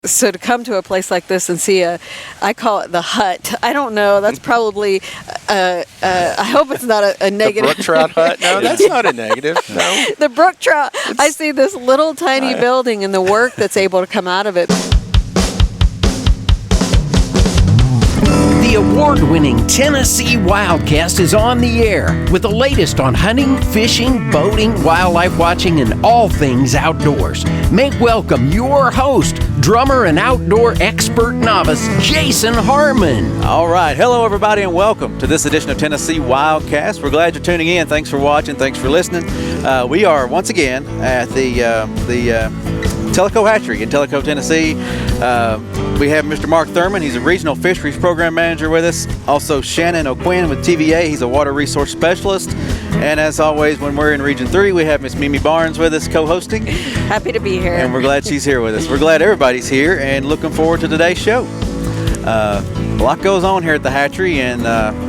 So to come to a place like this and see I call it the hut. I don't know. That's probably. I hope it's not a negative. The Brook Trout hut? No, that's not a negative. No. The Brook Trout. I see this little tiny building and the work that's able to come out of it. The award-winning Tennessee WildCast is on the air with the latest on hunting, fishing, boating, wildlife watching, and all things outdoors. Make welcome your host, drummer and outdoor expert novice, Jason Harmon. All right. Hello, everybody, and welcome to this edition of Tennessee WildCast. We're glad you're tuning in. Thanks for watching. Thanks for listening. We are once again at the Tellico Hatchery in Tellico, Tennessee. We have Mr. Mark Thurman. He's a regional fisheries program manager with us. Also, Shannon O'Quinn with TWRA. He's a water resource specialist. And as always, when we're in Region 3, we have Miss Mimi Barnes with us co-hosting. Happy to be here. And we're glad she's here with us. We're glad everybody's here and looking forward to today's show. A lot goes on here at the hatchery, and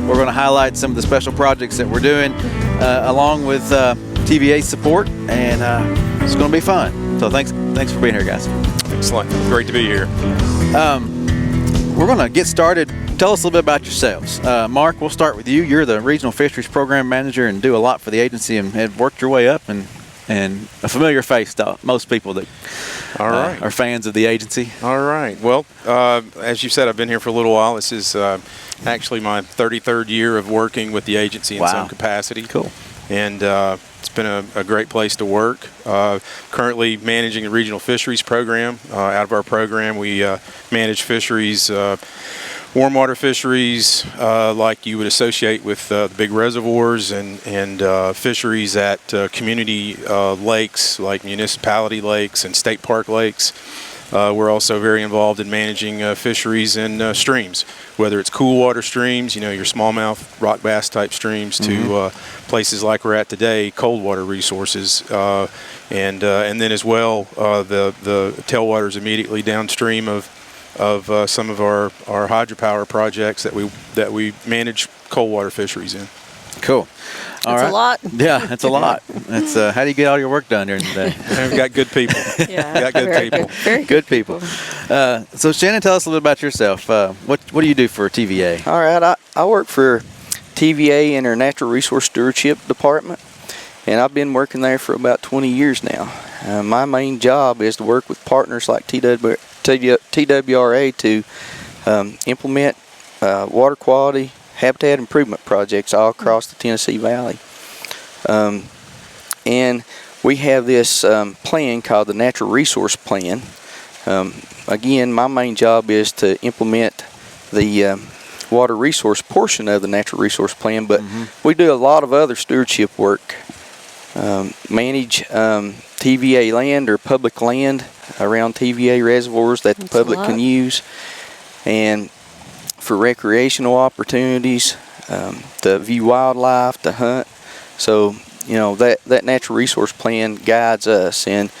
we're going to highlight some of the special projects that we're doing along with TWRA support, and it's going to be fun. So thanks for being here, guys. Excellent. Great to be here. We're going to get started. Tell us a little bit about yourselves. Mark, we'll start with you. You're the Regional Fisheries Program Manager and do a lot for the agency and have worked your way up and a familiar face to most people that are fans of the agency. All right. Well, as you said, I've been here for a little while. This is actually my 33rd year of working with the agency in some capacity. Cool. And it's been a great place to work. Currently managing a regional fisheries program. Out of our program, we manage fisheries, warm water fisheries like you would associate with the big reservoirs, and fisheries at community lakes like municipality lakes and state park lakes. We're also very involved in managing fisheries in streams, whether it's cool water streams, your smallmouth, rock bass type streams, to places like we're at today, cold water resources, and then as well the tailwaters immediately downstream of some of our hydropower projects that we manage cold water fisheries in. Cool. That's a lot. Yeah, it's a lot. It's how do you get all your work done during the day? We've got good people. Yeah, got good people. Very good people. So Shannon, tell us a little about yourself. What do you do for TWRA? All right, I work for TWRA in our Natural Resource Stewardship Department, and I've been working there for about 20 years now. My main job is to work with partners like TWRA to implement water quality habitat improvement projects all across the Tennessee Valley. And we have this plan called the Natural Resource Plan. Again, my main job is to implement the water resource portion of the Natural Resource Plan, but we do a lot of other stewardship work. Manage TWRA land or public land around TWRA reservoirs that the public can use, and for recreational opportunities, to view wildlife, to hunt. So that natural resource plan guides us, and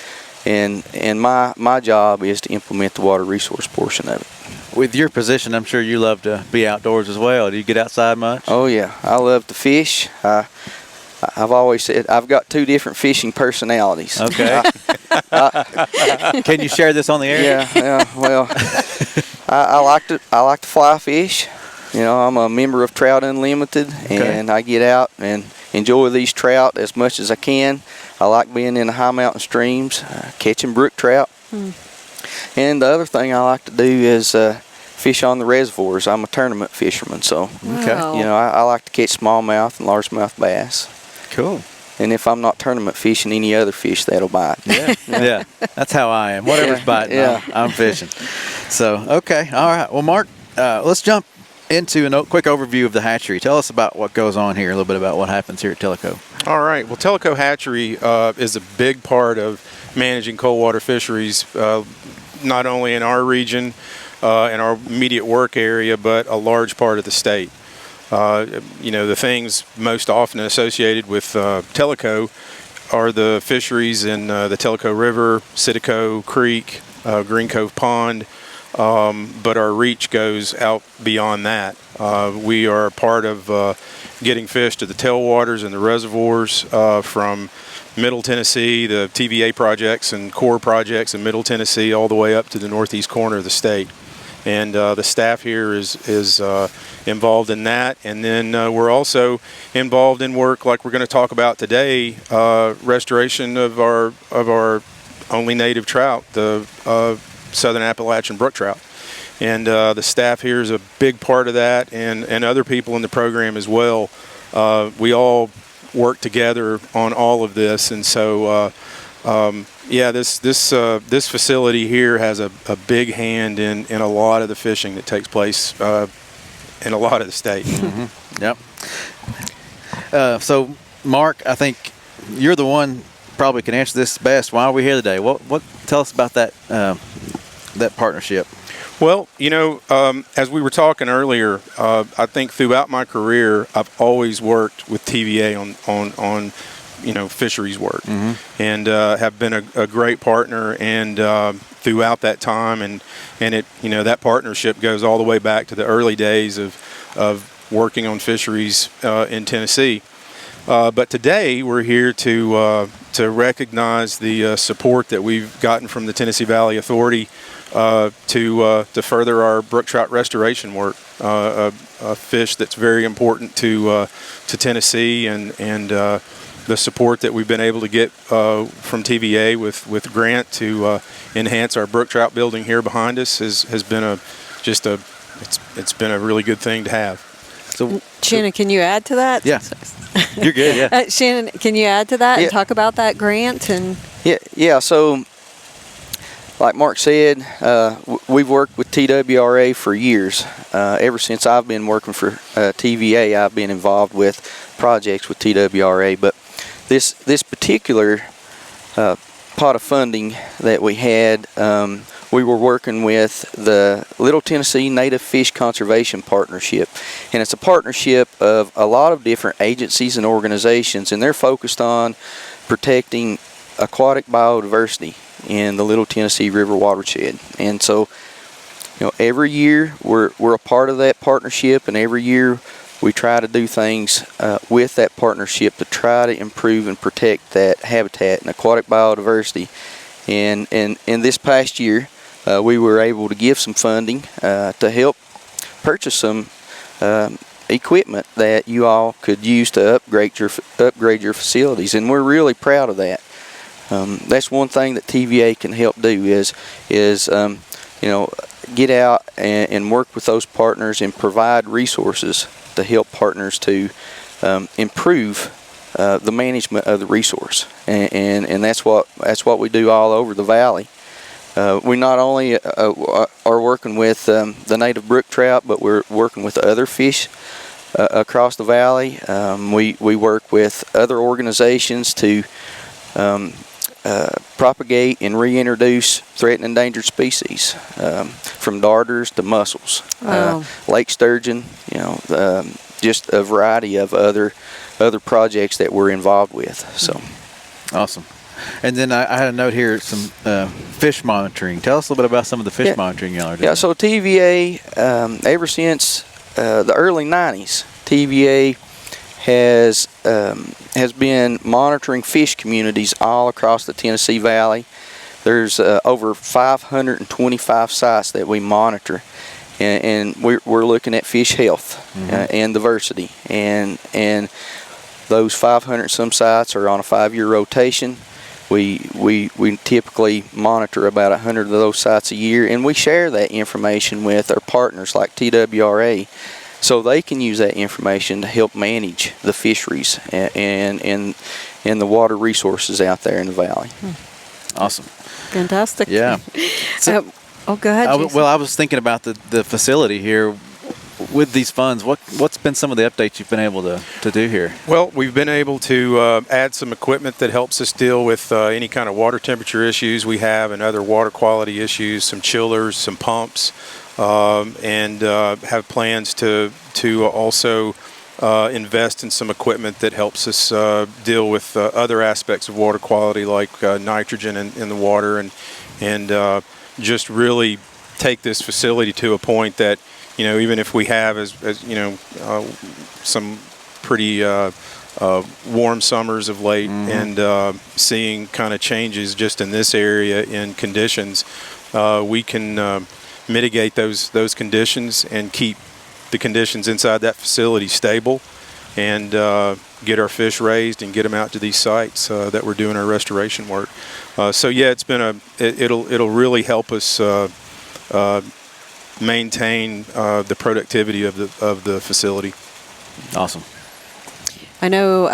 my job is to implement the water resource portion of it. With your position, I'm sure you love to be outdoors as well. Do you get outside much? Oh yeah, I love to fish. I've always said I've got two different fishing personalities. Okay. Can you share this on the air? Yeah. Well, I like to fly fish. I'm a member of Trout Unlimited, and I get out and enjoy these trout as much as I can. I like being in the high mountain streams, catching brook trout. And the other thing I like to do is fish on the reservoirs. I'm a tournament fisherman, so I like to catch smallmouth and largemouth bass. Cool. And if I'm not tournament fishing, any other fish that'll bite. Yeah. That's how I am. Whatever's biting, I'm fishing. So, okay. All right. Well, Mark, let's jump into a quick overview of the hatchery. Tell us about what goes on here, a little bit about what happens here at Tellico. All right. Well, Tellico Hatchery is a big part of managing cold water fisheries, not only in our region, in our immediate work area, but a large part of the state. The things most often associated with Tellico are the fisheries in the Tellico River, Citico Creek, Green Cove Pond, but our reach goes out beyond that. We are part of getting fish to the tailwaters and the reservoirs from Middle Tennessee, the TVA projects and core projects in Middle Tennessee, all the way up to the northeast corner of the state. And the staff here is involved in that. And then we're also involved in work like we're going to talk about today, restoration of our only native trout, the Southern Appalachian Brook Trout. And the staff here is a big part of that, and other people in the program as well. We all work together on all of this, and so this facility here has a big hand in a lot of the fishing that takes place in a lot of the state. Mm-hmm. Yep. So, Mark, I think you're the one probably can answer this best. Why are we here today? What tell us about that that partnership? Well, as we were talking earlier, I think throughout my career, I've always worked with TVA on fisheries work, mm-hmm. and have been a great partner, and throughout that time, and it that partnership goes all the way back to the early days of working on fisheries in Tennessee. But today we're here to recognize the support that we've gotten from the Tennessee Valley Authority to further our brook trout restoration work, a fish that's very important to Tennessee, and the support that we've been able to get from TVA with Grant to enhance our brook trout building here behind us has been it's been a really good thing to have. So, Shannon, can you add to that? Yeah. You're good, yeah. Shannon, can you add to that and talk about that grant? And Yeah. So, like Mark said, we've worked with TWRA for years. Ever since I've been working for TVA, I've been involved with projects with TWRA. But this particular pot of funding that we had, we were working with the Little Tennessee Native Fish Conservation Partnership. And it's a partnership of a lot of different agencies and organizations, and they're focused on protecting aquatic biodiversity in the Little Tennessee River watershed. And so, every year we're a part of that partnership, and every year we try to do things with that partnership to try to improve and protect that habitat and aquatic biodiversity. And in this past year, we were able to give some funding to help purchase some equipment that you all could use to upgrade your facilities, and we're really proud of that. That's one thing that TVA can help do is get out and work with those partners and provide resources to help partners to improve the management of the resource, and that's what we do all over the valley. We not only are working with the native brook trout, but we're working with other fish across the valley. We work with other organizations to propagate and reintroduce threatened and endangered species, from darters to mussels, lake sturgeon, just a variety of other projects that we're involved with. So, awesome. And then I had a note here, some fish monitoring. Tell us a little bit about some of the fish monitoring y'all are doing. Yeah, so TVA, ever since the early 90s, TVA has been monitoring fish communities all across the Tennessee Valley. There's over 525 sites that we monitor, and we're looking at fish health, mm-hmm. And diversity, and those 500 some sites are on a 5-year rotation. We typically monitor about 100 of those sites a year, and we share that information with our partners like TWRA, so they can use that information to help manage the fisheries and the water resources out there in the valley. Awesome. Fantastic. Yeah. So, go ahead, Jason. Well, I was thinking about the facility here. With these funds, what's been some of the updates you've been able to do here? Well, we've been able to add some equipment that helps us deal with any kind of water temperature issues we have and other water quality issues, some chillers, some pumps, and have plans to also invest in some equipment that helps us deal with other aspects of water quality like nitrogen in the water, and just really take this facility to a point that, even if we have, as some pretty warm summers of late, and seeing kind of changes just in this area in conditions, we can mitigate those conditions and keep the conditions inside that facility stable, and get our fish raised and get them out to these sites that we're doing our restoration work. So yeah, it's been it'll really help us maintain the productivity of the facility. Awesome. I know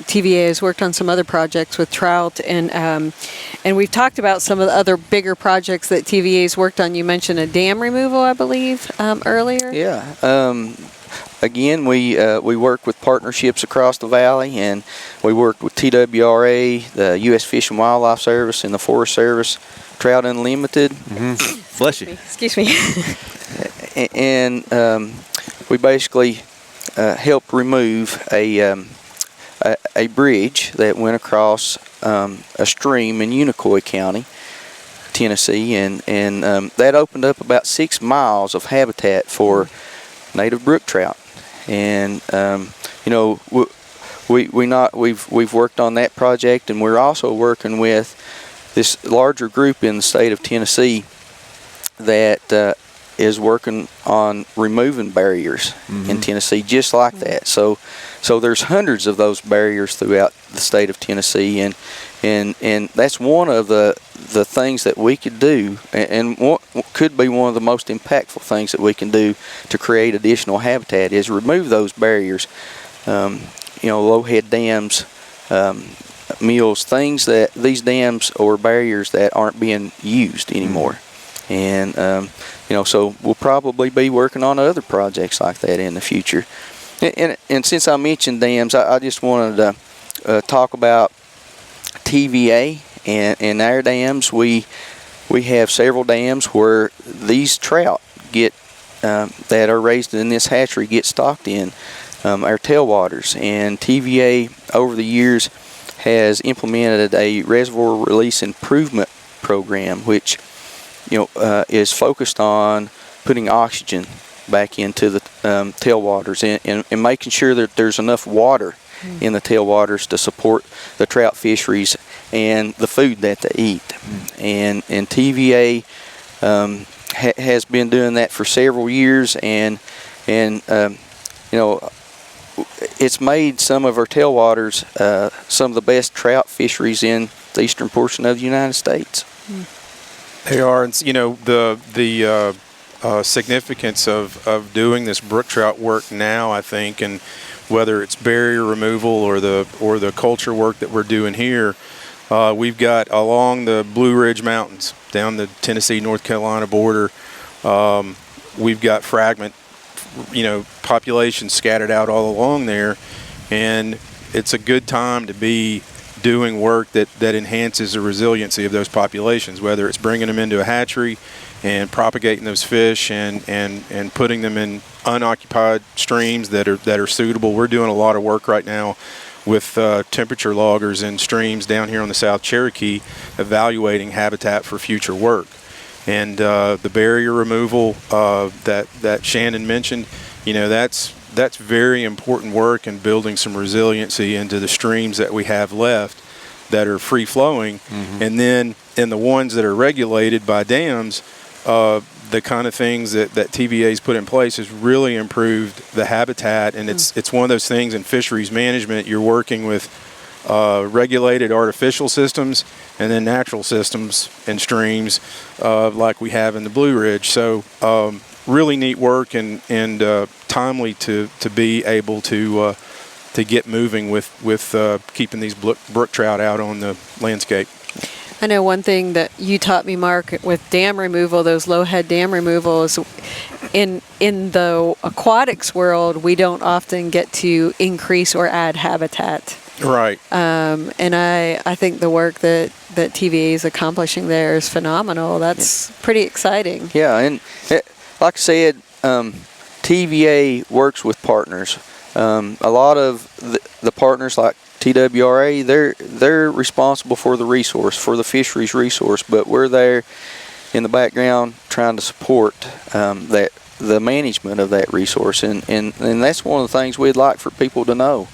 TVA has worked on some other projects with trout, and we've talked about some of the other bigger projects that TVA's worked on. You mentioned a dam removal, I believe, earlier. Yeah. Again, we work with partnerships across the valley, and we worked with TWRA, the U.S. Fish and Wildlife Service, and the Forest Service, Trout Unlimited. Bless you. Excuse me. And we basically helped remove a bridge that went across a stream in Unicoi County, Tennessee, and that opened up about 6 miles of habitat for native brook trout. And we've worked on that project, and we're also working with this larger group in the state of Tennessee that is working on removing barriers in Tennessee just like that. So there's hundreds of those barriers throughout the state of Tennessee, and that's one of the things that we could do, and what could be one of the most impactful things that we can do to create additional habitat is remove those barriers. Low head dams, mills, things that these dams or barriers that aren't being used anymore. And so we'll probably be working on other projects like that in the future. And since I mentioned dams, I just wanted to talk about TVA and our dams. We have several dams where these trout get that are raised in this hatchery get stocked in our tailwaters. And TVA over the years has implemented a reservoir release improvement program, which is focused on putting oxygen back into the tailwaters and making sure that there's enough water in the tailwaters to support the trout fisheries and the food that they eat. And TVA has been doing that for several years, and it's made some of our tailwaters some of the best trout fisheries in the eastern portion of the United States. They are, and the significance of doing this brook trout work now, I think, and whether it's barrier removal or the culture work that we're doing here, we've got along the Blue Ridge Mountains down the Tennessee-North Carolina border, we've got fragment, populations scattered out all along there, and it's a good time to be doing work that enhances the resiliency of those populations, whether it's bringing them into a hatchery and propagating those fish and putting them in unoccupied streams that are suitable. We're doing a lot of work right now with temperature loggers in streams down here on the South Cherokee, evaluating habitat for future work. And the barrier removal that Shannon mentioned, that's very important work in building some resiliency into the streams that we have left that are free flowing. And then in the ones that are regulated by dams, the kind of things that TVA's put in place has really improved the habitat. And it's one of those things in fisheries management, you're working with regulated artificial systems and then natural systems and streams like we have in the Blue Ridge. So really neat work and timely to be able to get moving with keeping these brook trout out on the landscape. I know one thing that you taught me, Mark, with dam removal, those low head dam removals, in the aquatics world, we don't often get to increase or add habitat. Right. And I think the work that TVA is accomplishing there is phenomenal. That's pretty exciting. Yeah, and like I said, TVA works with partners. A lot of the partners like TWRA, they're responsible for the resource, for the fisheries resource, but we're there in the background trying to support the management of that resource, and that's one of the things we'd like for people to know.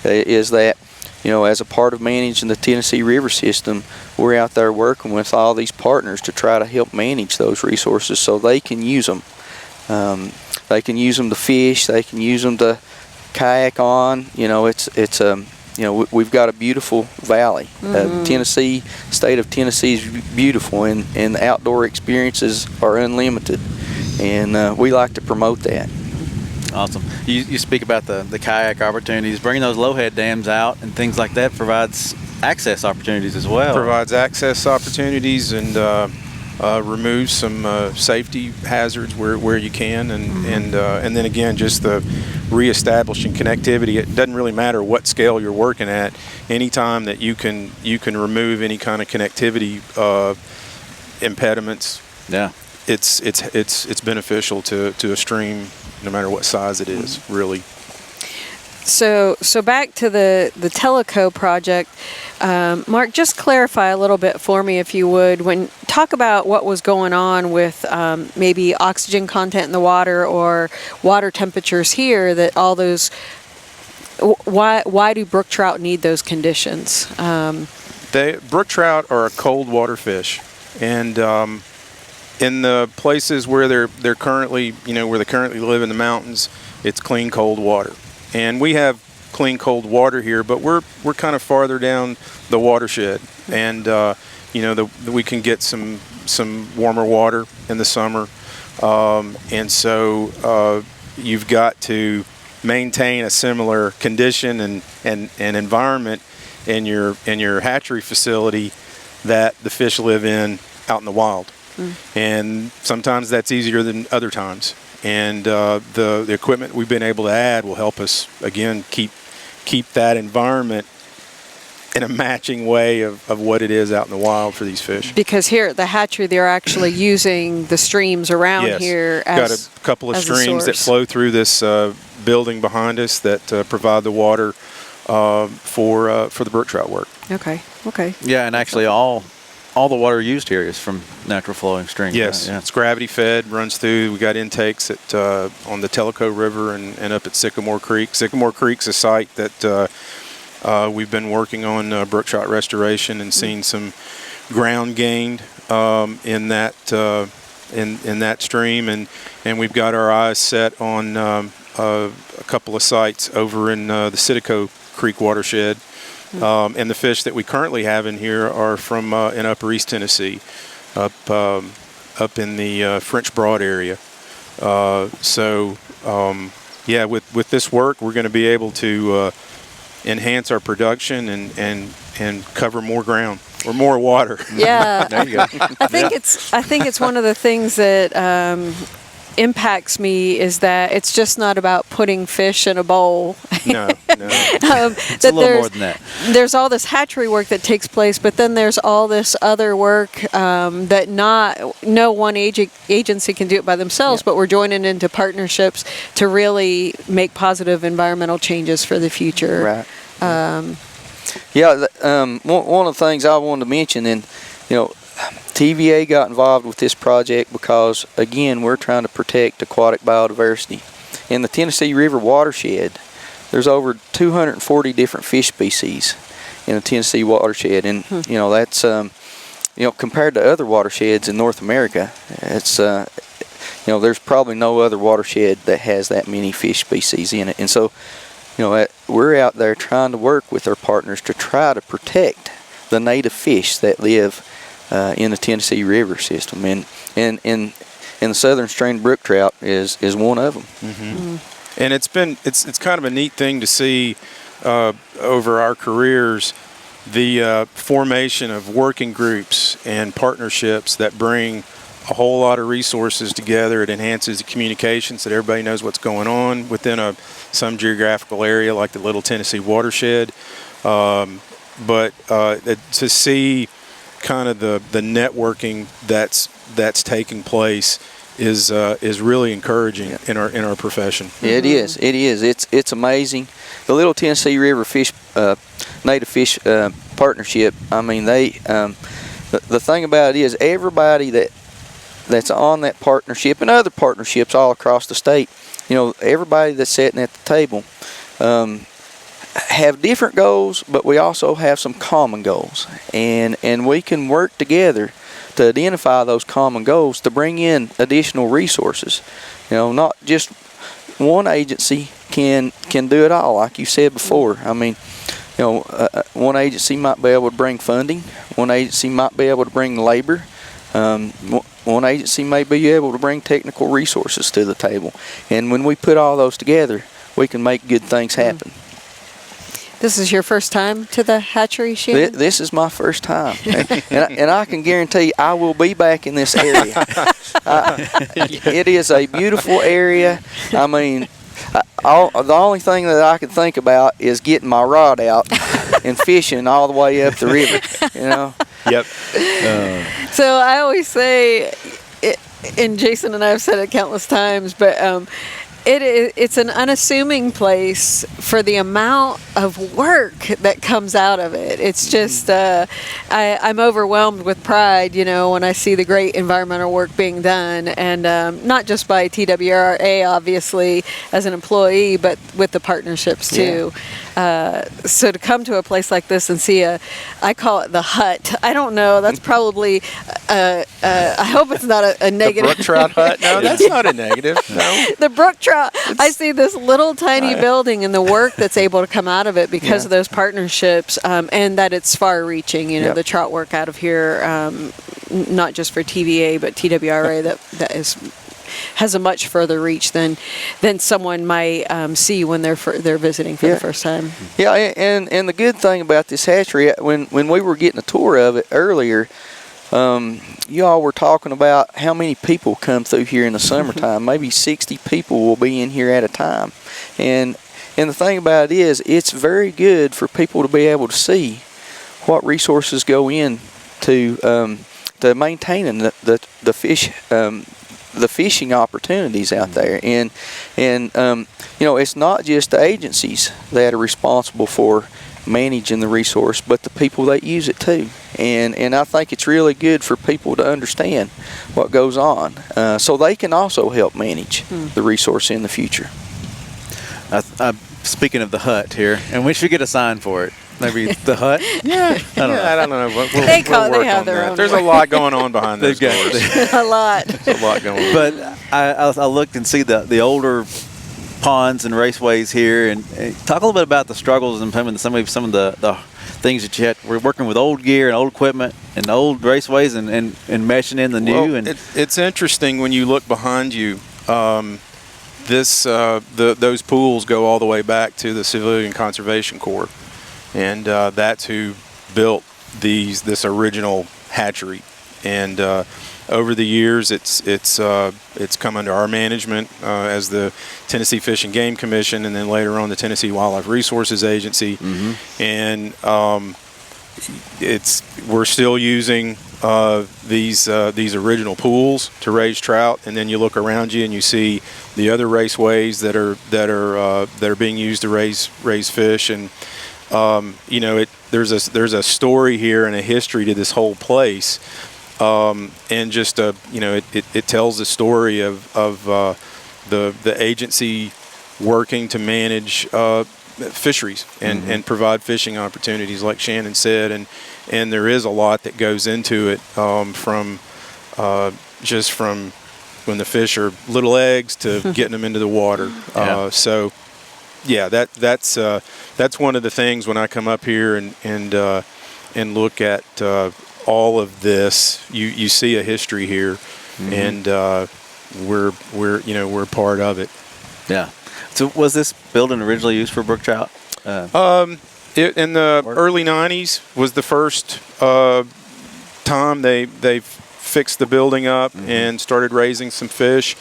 is that, as a part of managing the Tennessee River system, we're out there working with all these partners to try to help manage those resources so they can use them. They can use them to fish. They can use them to kayak on. We've got a beautiful valley. Tennessee, state of Tennessee is beautiful, and the outdoor experiences are unlimited, and we like to promote that. Awesome. You speak about the kayak opportunities. Bringing those low-head dams out and things like that provides access opportunities as well. Provides access opportunities and removes some safety hazards where you can, and then again, just the reestablishing connectivity. It doesn't really matter what scale you're working at. Anytime that you can remove any kind of connectivity impediments, it's beneficial to a stream, no matter what size it is, really. So back to the Tellico project, Mark, just clarify a little bit for me, if you would, when talk about what was going on with maybe oxygen content in the water or water temperatures here, that all those, why do brook trout need those conditions? Brook trout are a cold water fish, and in the places where they're currently, where they currently live in the mountains, it's clean cold water. And we have clean cold water here, but we're kind of farther down the watershed, and we can get some warmer water in the summer, and so you've got to maintain a similar condition and environment in your hatchery facility that the fish live in out in the wild. And sometimes that's easier than other times. And the equipment we've been able to add will help us, again, keep that environment in a matching way of what it is out in the wild for these fish. Because here at the hatchery, they're actually using the streams around here as got a couple of as streams that flow through this building behind us that provide the water for the brook trout work. Okay. Yeah, and actually all the water used here is from natural flowing streams. Yes, right? Yeah. It's gravity fed, runs through. We got intakes at on the Tellico River and up at Sycamore Creek. Sycamore Creek's a site that we've been working on brook trout restoration and seen some ground gained in that stream, and we've got our eyes set on a couple of sites over in the Tellico Creek watershed. And the fish that we currently have in here are from in Upper East Tennessee, up in the French Broad area. With this work, we're going to be able to enhance our production and cover more ground or more water. Yeah, There you go. I think it's one of the things that impacts me is that it's just not about putting fish in a bowl. No. It's a little more than that. There's all this hatchery work that takes place, but then there's all this other work that no one agency can do it by themselves, but we're joining into partnerships to really make positive environmental changes for the future. Right. One of the things I wanted to mention, and TVA got involved with this project because, again, we're trying to protect aquatic biodiversity. In the Tennessee River watershed, there's over 240 different fish species in the Tennessee watershed, and that's compared to other watersheds in North America, it's there's probably no other watershed that has that many fish species in it. And so we're out there trying to work with our partners to try to protect the native fish that live in the Tennessee River system, and the southern strain brook trout is one of them. Mm-hmm. And it's kind of a neat thing to see over our careers, the formation of working groups and partnerships that bring a whole lot of resources together. It enhances the communication so that everybody knows what's going on within some geographical area like the Little Tennessee watershed. But to see kind of the networking that's taking place is really encouraging in our profession. It is. It's amazing. The Little Tennessee River Fish Native Fish Partnership. I mean, the thing about it is everybody that's on that partnership and other partnerships all across the state. Everybody that's sitting at the table have different goals, but we also have some common goals, and we can work together to identify those common goals to bring in additional resources. Not just one agency can do it all, like you said before. I mean, one agency might be able to bring funding, one agency might be able to bring labor, one agency may be able to bring technical resources to the table, and when we put all those together, we can make good things happen. This is your first time to the hatchery, Shannon? This is my first time, and I can guarantee I will be back in this area. It is a beautiful area. I mean, the only thing that I can think about is getting my rod out and fishing all the way up the river. Yep. So I always say, and Jason and I have said it countless times, but it's an unassuming place for the amount of work that comes out of it. It's just, I'm overwhelmed with pride, when I see the great environmental work being done, and not just by TWRA, obviously, as an employee, but with the partnerships too. So to come to a place like this and see I call it the hut. I don't know. That's probably, I hope it's not a negative. The Brook Trout hut? No, that's not a negative. No. The Brook Trout. I see this little tiny building and the work that's able to come out of it because of those partnerships, and that it's far-reaching. The trout work out of here, not just for TVA but TWRA, that has a much further reach than someone might see when they're visiting for the first time. Yeah, and the good thing about this hatchery, when we were getting a tour of it earlier, you all were talking about how many people come through here in the summertime. Maybe 60 people will be in here at a time. And the thing about it is, it's very good for people to be able to see what resources go in to maintaining the fish, the fishing opportunities out there. And it's not just the agencies that are responsible for managing the resource, but the people that use it too. And I think it's really good for people to understand what goes on, so they can also help manage the resource in the future. Speaking of the hut here, and we should get a sign for it. Maybe the hut? I don't know. We'll they have on their that. own. There's a lot going on behind those doors. A lot. There's a lot going on. But I looked and see the older ponds and raceways here, and talk a little bit about the struggles and some of the things that you had. We're working with old gear and old equipment and old raceways and meshing in the new. Well, it's interesting when you look behind you. Those pools go all the way back to the Civilian Conservation Corps, and that's who built this original hatchery. And over the years, it's come under our management as the Tennessee Fish and Game Commission, and then later on the Tennessee Wildlife Resources Agency. And we're still using these original pools to raise trout, and then you look around you and you see the other raceways that are being used to raise fish. And there's a story here and a history to this whole place. And just it tells the story of the agency working to manage fisheries and provide fishing opportunities, like Shannon said, and there is a lot that goes into it, from when the fish are little eggs to getting them into the water. So that's one of the things when I come up here and look at all of this. You see a history here, and we're part of it. Yeah. So was this building originally used for brook trout? In the early '90s was the first time they fixed the building up and started raising some fish.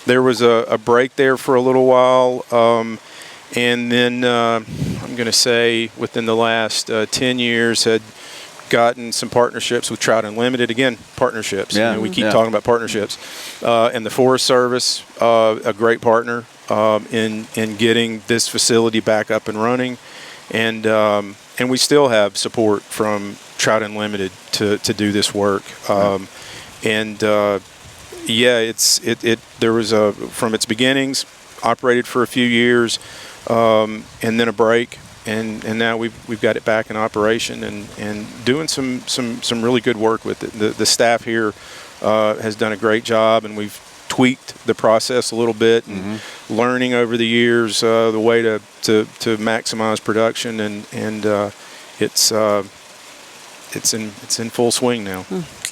There was a break there for a little while, and then I'm going to say within the last 10 years had gotten some partnerships with Trout Unlimited. Again, partnerships. Yeah. We keep talking about partnerships. And the Forest Service, a great partner in getting this facility back up and running. And we still have support from Trout Unlimited to do this work. There was from its beginnings, operated for a few years, and then a break. and now we've got it back in operation and doing some really good work with it. The staff here has done a great job, and we've tweaked the process a little bit and learning over the years the way to maximize production, and it's in full swing now.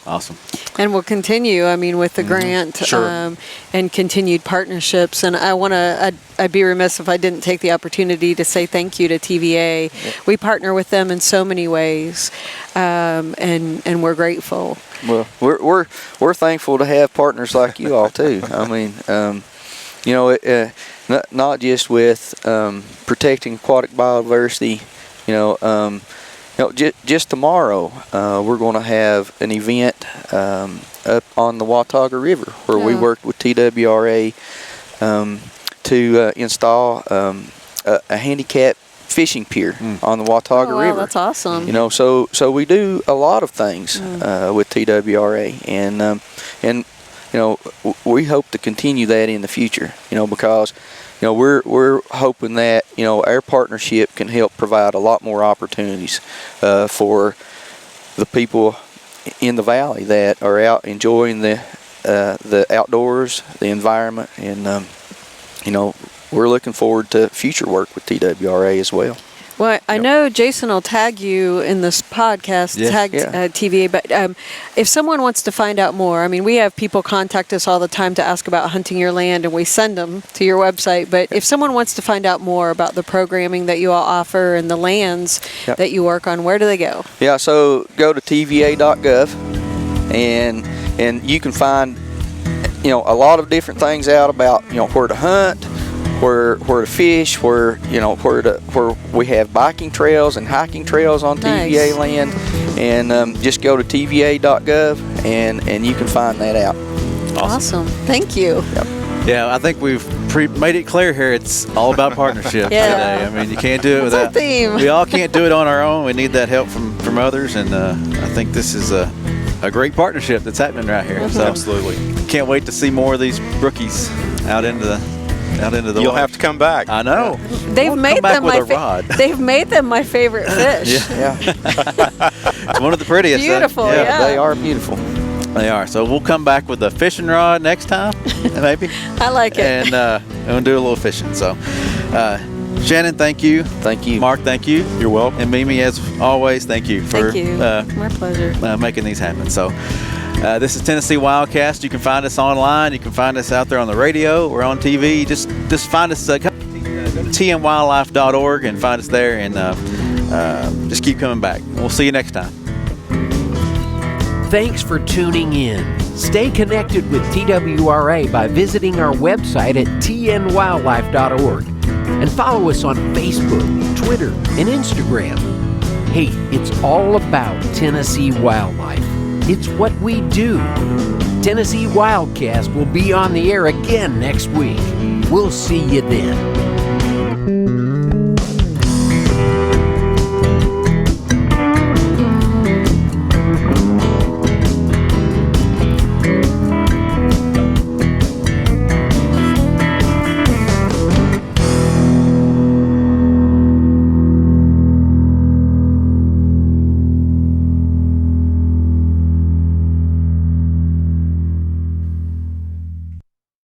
Awesome. And we'll continue, I mean, with the grant Sure. and continued partnerships. And I'd be remiss if I didn't take the opportunity to say thank you to TVA. Yep. We partner with them in so many ways, and we're grateful. Well, we're thankful to have partners like you all too. I mean, not just with protecting aquatic biodiversity, just tomorrow, we're going to have an event up on the Watauga River where we worked with TWRA to install a handicap fishing pier on the Watauga River. That's awesome. So we do a lot of things with TWRA, and we hope to continue that in the future. Because we're hoping that our partnership can help provide a lot more opportunities for the people in the valley that are out enjoying the outdoors, the environment, and we're looking forward to future work with TWRA as well. Well, I know Jason will tag you in this podcast, TVA, but if someone wants to find out more, I mean, we have people contact us all the time to ask about hunting your land, and we send them to your website. But if someone wants to find out more about the programming that you all offer and the lands that you work on, where do they go? Yeah, so go to tva.gov, and you can find, a lot of different things out about, where to hunt, where to fish, where we have biking trails and hiking trails on TVA land, and just go to tva.gov and you can find that out. Awesome. Thank you. Yep. Yeah, I think we've made it clear here. It's all about partnership today. I mean, you can't do it without. We all can't do it on our own. We need that help from others, and I think this is a great partnership that's happening right here. So Absolutely. Can't wait to see more of these brookies out into the You'll water. have to come back. I know. They've made them They've made them my favorite fish. Yeah. It's one of the prettiest. Beautiful. They are beautiful. They are. So we'll come back with a fishing rod next time, maybe. I like it. And we'll do a little fishing. So, Shannon, thank you. Thank you. Mark, thank you. You're welcome. And Mimi, as always, thank you for my pleasure. Making these happen. So, this is Tennessee WildCast. You can find us online. You can find us out there on the radio. We're on TV. Just find us. Go to tnwildlife.org and find us there. And just keep coming back. We'll see you next time. Thanks for tuning in. Stay connected with TWRA by visiting our website at tnwildlife.org and follow us on Facebook, Twitter, and Instagram. Hey, it's all about Tennessee wildlife. It's what we do. Tennessee WildCast will be on the air again next week. We'll see you then.